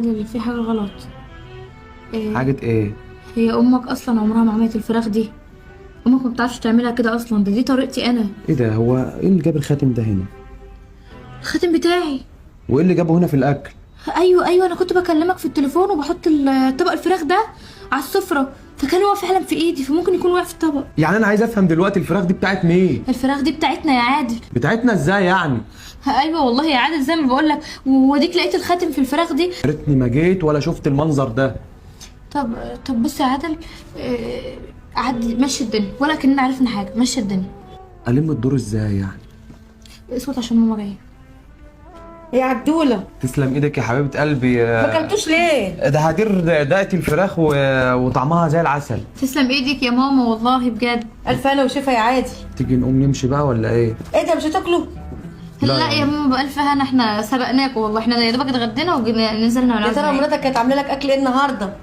اللي في حاجة غلط. إيه؟ حاجة ايه؟ هي أمك أصلا عمرها ما عملت الفراخ دي. أمك ما بتعرفش تعملها كده أصلا، دي طريقتي أنا. ايه ده؟ هو ايه اللي جاب الخاتم ده هنا؟ الخاتم بتاعي. وايه اللي جابه هنا في الاكل؟ أيوة أنا كنت بكلمك في التليفون وبحط طبق الفراخ ده على السفرة، فكان هو فعلا في إيدي، فممكن يكون واقع في الطبق. يعني انا عايز افهم دلوقتي، الفراخ دي بتاعت مين؟ الفراخ دي بتاعتنا يا عادل. بتاعتنا ازاي يعني؟ أيوة والله يا عادل زي ما بقولك، واديك لقيت الخاتم في الفراخ دي. يا ريتني ما جيت ولا شفت المنظر ده. طب طب بص يا عادل، عدي مشي الدنيا ولا كأننا عرفنا حاجة، مشي الدنيا. الم الدور ازاي يعني؟ اسكت عشان ماما جاية. يا عدولة، تسلم ايدك يا حبيبة قلبي. ما كلتوش ليه؟ ده هدير دقت الفراخ وطعمها زي العسل. تسلم ايدك يا ماما والله بجد. ألف هنا وشفا يا عادي. تيجي نقوم نمشي بقى ولا ايه؟ ايه ده مش هتاكلوا؟ لا يا ماما بألف هنا، احنا سبقناكوا والله، احنا يا دوبك اتغدينا ونزلنا يا ترى ونعزل. مراتك كانت عامله لك اكل ايه النهارده؟